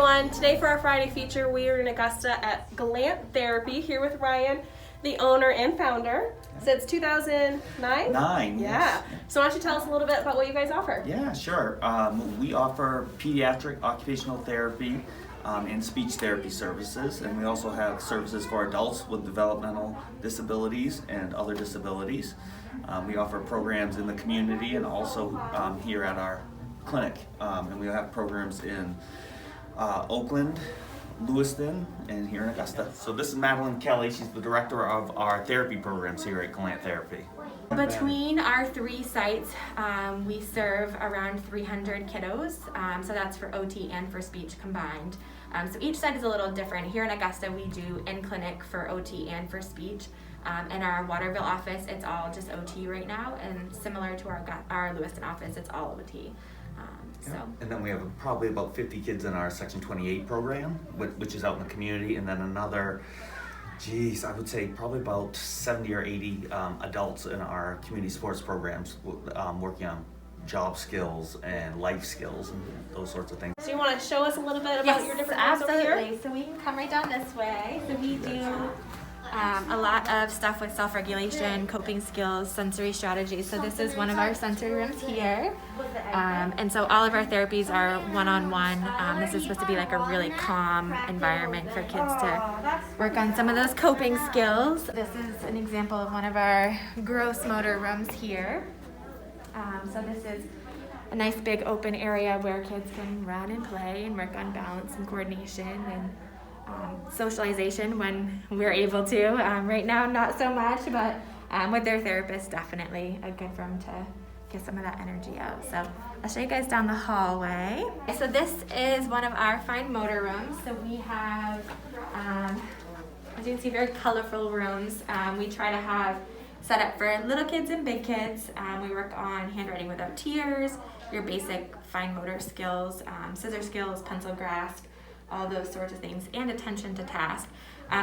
everyone. Today for our Friday feature, we are in Augusta at Gallant Therapy, here with Ryan, the owner and founder, since 2009? Yes. Yeah. So why don't you tell us a little bit about what you guys offer? Yeah, sure. We offer pediatric occupational therapy and speech therapy services, and we also have services for adults with developmental disabilities and other disabilities. We offer programs in the community and also here at our clinic, and we have programs in Oakland, Lewiston, and here in Augusta. So this is Madeline Kelly. She's the director of our therapy programs here at Gallant Therapy. Between our 3 sites, we serve around 300 kiddos, so that's for OT and for speech combined. So each site is a little different. Here in Augusta, we do in-clinic for OT and for speech. In our Waterville office, it's all just OT right now, and similar to our Lewiston office, it's all OT. And then we have probably about 50 kids in our Section 28 program, which is out in the community, and then another, I would say probably about 70 or 80 adults in our community sports programs working on job skills and life skills and those sorts of things. So you want to show us a little bit about your different programs over here? Absolutely. So we can come right down this way. So we do a lot of stuff with self-regulation, coping skills, sensory strategies. So this is one of our sensory rooms here. And so all of our therapies are one-on-one. This is supposed to be like a really calm environment for kids to work on some of those coping skills. This is an example of one of our gross motor rooms here. So this is a nice big open area where kids can run and play and work on balance and coordination and socialization when we're able to. Right now, not so much, but with their therapist, definitely a good room to get some of that energy out. So I'll show you guys down the hallway. So this is one of our fine motor rooms. So we have, as you can see, very colorful rooms. We try to have set up for little kids and big kids. We work on handwriting without tears, your basic fine motor skills, scissor skills, pencil grasp, all those sorts of things, and attention to task.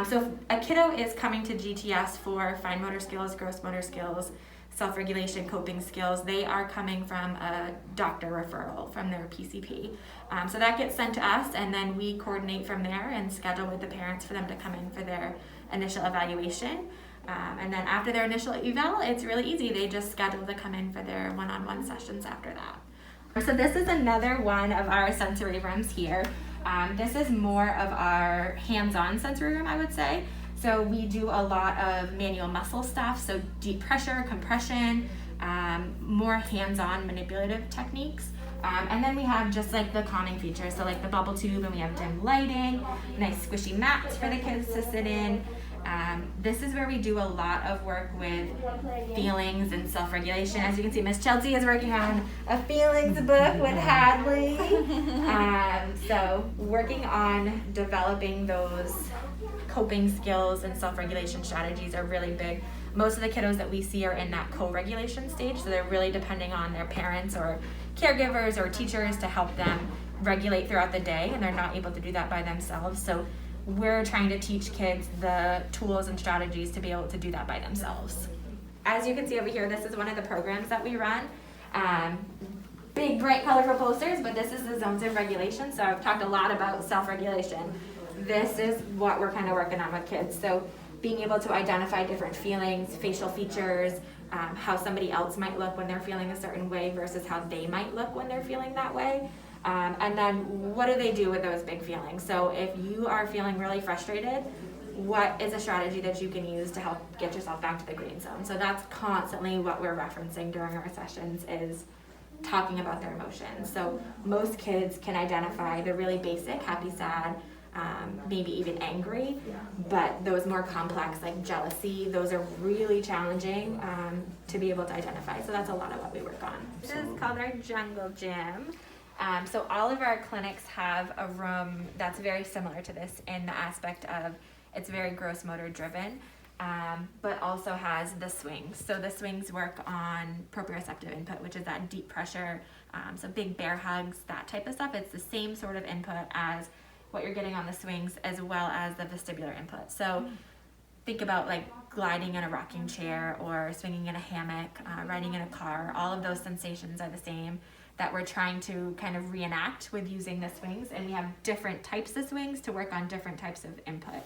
So if a kiddo is coming to GTS for fine motor skills, gross motor skills, self-regulation, coping skills, they are coming from a doctor referral from their PCP. So that gets sent to us, and then we coordinate from there and schedule with the parents for them to come in for their initial evaluation. And then after their initial eval, it's really easy. They just schedule to come in for their one-on-one sessions after that. So this is another one of our sensory rooms here. This is more of our hands-on sensory room, I would say. So we do a lot of manual muscle stuff, so deep pressure, compression, more hands-on manipulative techniques. And then we have just like the calming features, so like the bubble tube, and we have dim lighting, nice squishy mats for the kids to sit in. This is where we do a lot of work with feelings and self-regulation. As you can see, Miss Chelsea is working on a feelings book with Hadley. So working on developing those coping skills and self-regulation strategies are really big. Most of the kiddos that we see are in that co-regulation stage, so they're really depending on their parents or caregivers or teachers to help them regulate throughout the day, and they're not able to do that by themselves. So we're trying to teach kids the tools and strategies to be able to do that by themselves. As you can see over here, this is one of the programs that we run. Big, bright, colorful posters, but this is the zones of regulation. So I've talked a lot about self-regulation. This is what we're kind of working on with kids. So being able to identify different feelings, facial features, how somebody else might look when they're feeling a certain way versus how they might look when they're feeling that way. And then what do they do with those big feelings? So if you are feeling really frustrated, what is a strategy that you can use to help get yourself back to the green zone? So that's constantly what we're referencing during our sessions, is talking about their emotions. So most kids can identify the really basic, happy, sad, maybe even angry, but those more complex like jealousy, those are really challenging to be able to identify. So that's a lot of what we work on. This is called our jungle gym. So all of our clinics have a room that's very similar to this in the aspect of it's very gross motor driven, but also has the swings. So the swings work on proprioceptive input, which is that deep pressure, so big bear hugs, that type of stuff. It's the same sort of input as what you're getting on the swings, as well as the vestibular input. So think about like gliding in a rocking chair or swinging in a hammock, riding in a car. All of those sensations are the same. that we're trying to kind of reenact with using the swings, and we have different types of swings to work on different types of input.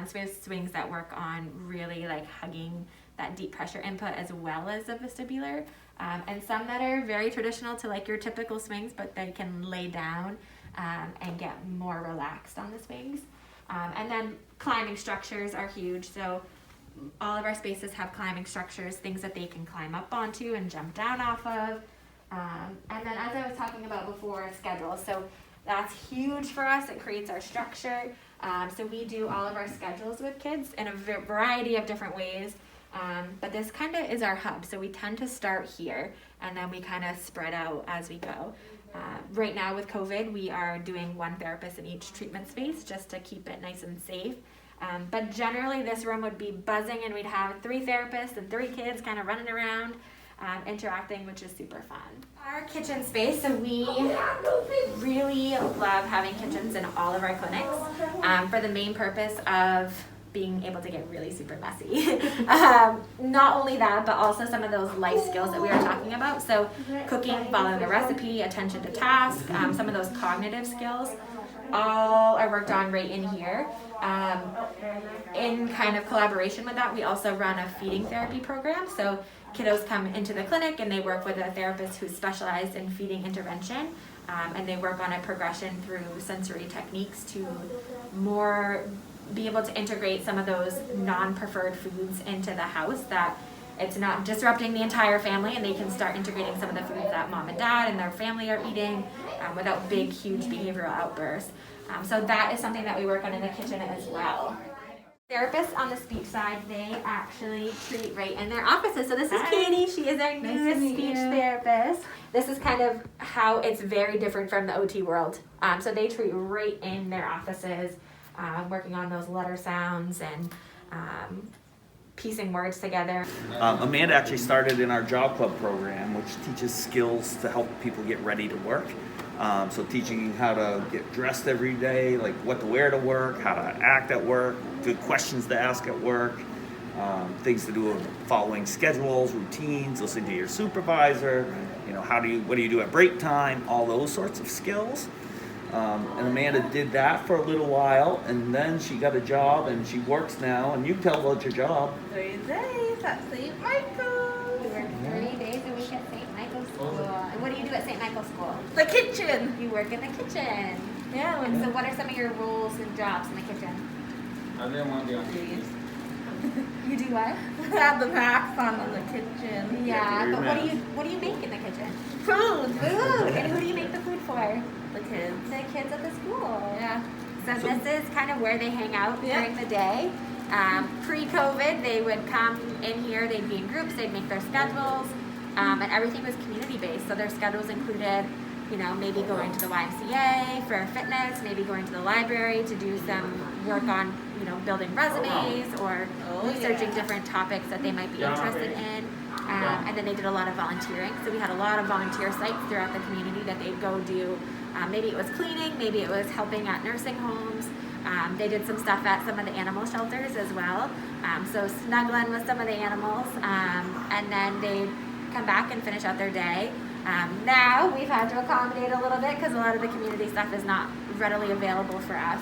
So we have swings that work on really like hugging that deep pressure input as well as the vestibular, and some that are very traditional to like your typical swings, but they can lay down and get more relaxed on the swings. And then climbing structures are huge. So all of our spaces have climbing structures, things that they can climb up onto and jump down off of. And then as I was talking about before, schedule. So that's huge for us. It creates our structure. So we do all of our schedules with kids in a variety of different ways. But this kind of is our hub. So we tend to start here and then we kind of spread out as we go. Right now with COVID, we are doing one therapist in each treatment space just to keep it nice and safe. But generally this room would be buzzing and we'd have 3 therapists and 3 kids kind of running around, interacting, which is super fun. Our kitchen space, so we really love having kitchens in all of our clinics for the main purpose of being able to get really super messy. Not only that, but also some of those life skills that we were talking about. So cooking, following a recipe, attention to task, some of those cognitive skills all are worked on right in here. In kind of collaboration with that, we also run a feeding therapy program. So kiddos come into the clinic and they work with a therapist who's specialized in feeding intervention. And they work on a progression through sensory techniques to more be able to integrate some of those non-preferred foods into the house, that it's not disrupting the entire family, and they can start integrating some of the foods that mom and dad and their family are eating without big, huge behavioral outbursts. So that is something that we work on in the kitchen as well. Therapists on the speech side, they actually treat right in their offices. So this is Katie. She is our newest speech therapist. This is kind of how it's very different from the OT world. So they treat right in their offices, working on those letter sounds and piecing words together. Amanda actually started in our job club program, which teaches skills to help people get ready to work. So teaching how to get dressed every day, like what to wear to work, how to act at work, good questions to ask at work, things to do with following schedules, routines, listening to your supervisor, what do you do at break time, all those sorts of skills. And Amanda did that for a little while, and then she got a job and she works now, and you tell about your job. 3 days at St. Michael's. You work 3 days a week at St. Michael's School. And what do you do at St. Michael's School? The kitchen. You work in the kitchen. Yeah. And so what are some of your roles and jobs in the kitchen? I didn't want to be on TV. You do what? Have the packs on in the kitchen. Yeah, but what do you make in the kitchen? Food. Food. And who do you make the food for? The kids. The kids at the school. Yeah. So this is kind of where they hang out during the day. Pre-COVID, they would come in here, they'd be in groups, they'd make their schedules, and everything was community-based. So their schedules included, maybe going to the YMCA for fitness, maybe going to the library to do some work on, building resumes or researching different topics that they might be interested in. And then they did a lot of volunteering. So we had a lot of volunteer sites throughout the community that they'd go do. Maybe it was cleaning, maybe it was helping at nursing homes. They did some stuff at some of the animal shelters as well. So snuggling with some of the animals. And then they'd come back and finish out their day. Now we've had to accommodate a little bit because a lot of the community stuff is not readily available for us.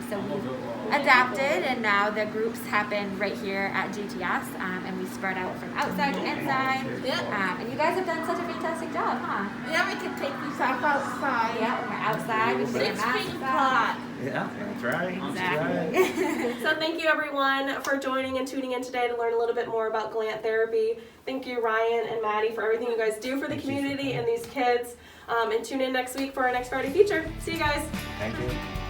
So we've adapted, and now the groups happen right here at GTS, and we spread out from outside to inside. Yeah. And you guys have done such a fantastic job, huh? Yeah, we can take these stuff outside. Yeah, we're outside. We put 6 our feet masks apart. on. Yeah, that's right. Exactly. So thank you everyone for joining and tuning in today to learn a little bit more about Gallant Therapy. Thank you Ryan and Maddie for everything you guys do for the community and these kids. And tune in next week for our next Friday feature. See you guys. Thank you.